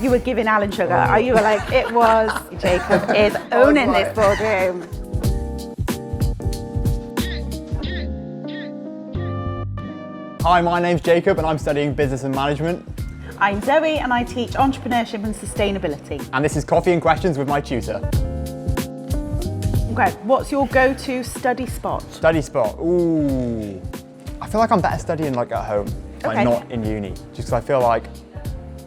you were giving Alan sugar. You were like, it was, Jacob is owning this boardroom. Hi, my name's Jacob and I'm studying business and management. I'm Zoe and I teach entrepreneurship and sustainability. And this is Coffee and Questions with my tutor. Okay, what's your go-to study spot? Study spot, ooh. I feel like I'm better studying like at home, like not in uni. Just because I feel like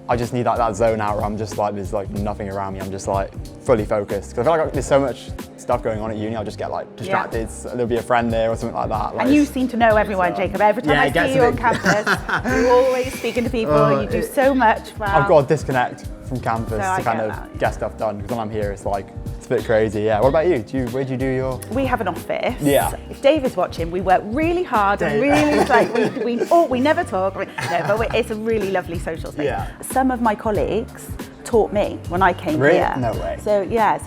I just need like that zone out where I'm just like, there's like nothing around me. I'm just like fully focused. Because I feel like there's so much stuff going on at uni, I'll just get like distracted. So there'll be a friend there or something like that. Like, and you seem to know everyone, Jacob. Every time I see you on campus, you're always speaking to people, you do so much. Wow. I've got to disconnect from campus to kind of get stuff done, because when I'm here, it's like, it's a bit crazy. Yeah, what about you? Where do you do your? We have an office. Yeah. If Dave is watching, we work really hard and really like, we never talk. But it's a really lovely social space. Yeah. Some of my colleagues taught me when I came really? here. No way. So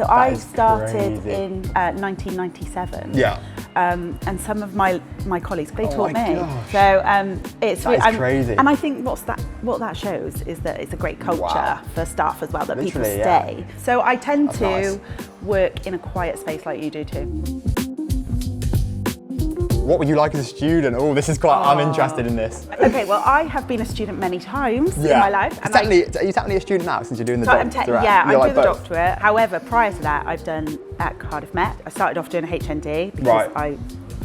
I started in 1997. Yeah. And some of my colleagues, they taught me. Gosh. So it's really crazy. And I think what that shows is that it's a great culture for staff as well, that people stay. Yeah. So I tend to work in a quiet space like you do too. What would you like as a student? Oh, this is quite, I'm interested in this. Okay, well, I have been a student many times in my life. And are you technically a student now since you're doing the doctorate? I'm doing the doctorate. However, prior to that, I've done at Cardiff Met. I started off doing a HND because I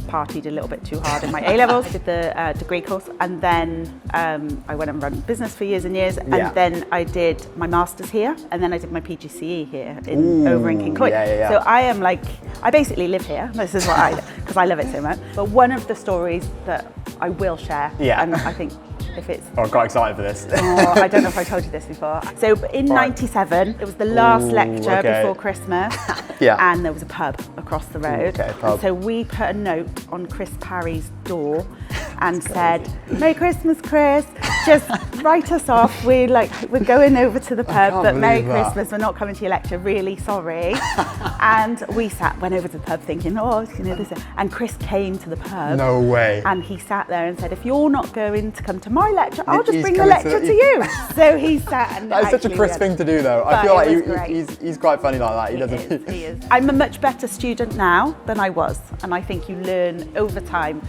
partied a little bit too hard in my A-levels, did the degree course, and then I went and run business for years and years, and then I did my master's here, and then I did my PGCE here over in King Coy. So I am like, I basically live here. This is what because I love it so much. But one of the stories that I will share, and I think if it's... Oh, I'm quite excited for this. I don't know if I told you this before. So in 97, it was the last lecture before Christmas, and there was a pub across the road. And so we put a note on Chris Parry's door and said, "Merry Christmas, Chris. Just write us off. We're going over to the pub, but Merry Christmas. We're not coming to your lecture. Really sorry." And we went over to the pub thinking, this. And Chris came to the pub. No way. And he sat there and said, "If you're not going to come to my lecture, I'll just bring the lecture to you." So he sat and that is such a Chris thing to do, though. I feel like he's quite funny like that. He is. I'm a much better student now than I was, and I think you learn over time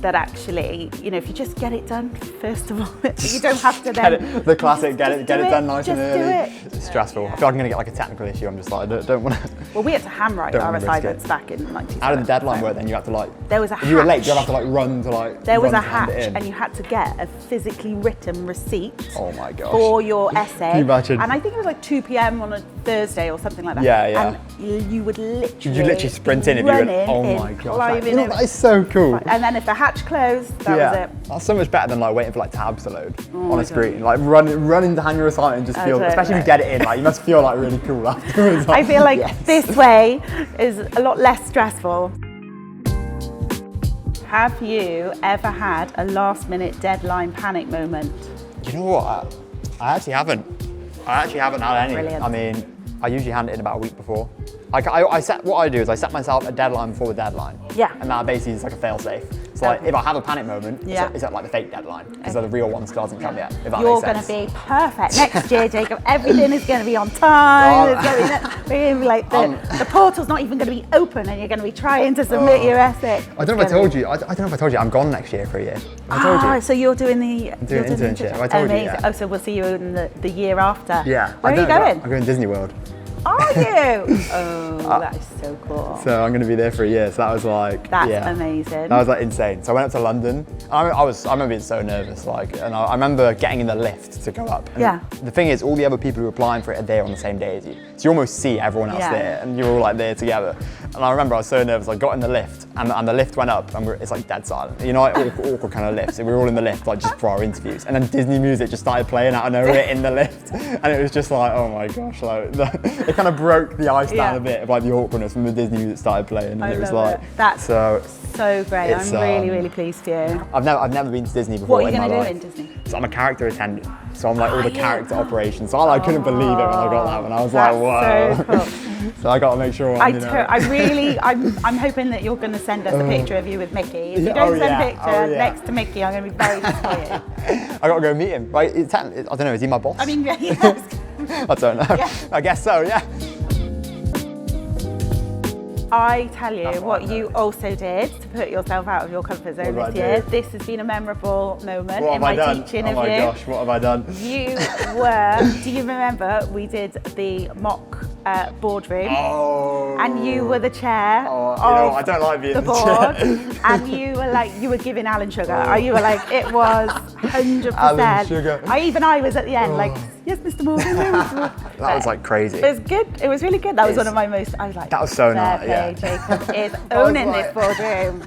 that actually, if you just get it done, first of all, you don't have to then... the classic, get it done nice and early. It's stressful. I feel like I'm going to get like a technical issue. I'm just like, I don't want to... Well, we had to handwrite our assignments back in 97. How did the deadline work then? You had to like... There was a hatch. If you were late, you have to like run to like... There was a hatch and you had to get a physically written receipt for your essay. Can you imagine? And I think it was like 2 p.m. on a Thursday or something like that. Yeah. And you would literally... You'd literally sprint in if you were... Oh my gosh. That is so cool. And then if the hatch closed, that was it. That's so much better than like waiting for like tabs to load on a screen. Like running to hand your assignment and just feel, especially if you get it in, like you must feel like really cool afterwards. I feel like this way is a lot less stressful. Have you ever had a last minute deadline panic moment? You know what? I actually haven't. I haven't had any. Brilliant. I mean, I usually hand it in about a week before. What I do is I set myself a deadline before the deadline. Yeah. And that basically is like a fail safe. So like, if I have a panic moment, it's at like the fake deadline, because the real one still hasn't come yet, if that You're makes sense. going to be perfect next year, Jacob. Everything is going to be on time. The portal's not even going to be open and you're going to be trying to submit your essay. I don't know if I told you, I'm gone next year for a year. I told you. So you're doing the... I'm doing an internship. I told you, yeah. Oh, so we'll see you in the year after. Yeah. Where are you going? I'm going to Disney World. Are you? Oh, that is so cool. So I'm going to be there for a year. So that was like, that's amazing. That was like insane. So I went up to London. I remember being so nervous, and I remember getting in the lift to go up. And the thing is, all the other people who were applying for it are there on the same day as you. So you almost see everyone else there, and you're all like there together. And I remember I was so nervous. I got in the lift, and the lift went up, and it's like dead silent. You know, like awkward kind of lifts. And we were all in the lift, like just for our interviews. And then Disney music just started playing out of nowhere in the lift, and it was just like, oh my gosh, like it kind of broke the ice down a bit of like the awkwardness when the Disney music started playing, and it was like that's so great. I'm really, really pleased for you. I've never been to Disney before. What are you going to do in Disney? So I'm a character attendant, so I'm like all the character operations. So I couldn't believe it when I got that one. I was like, whoa. So cool. So I got to make sure. I'm hoping that you're going to send us a picture of you with Mickey. If you don't send a picture next to Mickey, I'm going to be very disappointed. I got to go meet him. Right? I don't know. Is he my boss? I mean, yes. I don't know. Yeah. I guess so, yeah. I tell you what you also did to put yourself out of your comfort zone this year. This has been a memorable moment in my teaching of you. Oh my gosh, what have I done? You were, do you remember we did the mock boardroom? Oh. And you were the chair of I don't like being the board. And you were like, you were giving Alan sugar. You were like, it was 100%. Alan sugar. I was at the end like, yes, Mr. Morgan. That was like crazy. It was good. It was really good. That was one of my most, I was like, that was so nice. Jacob is owning this boardroom.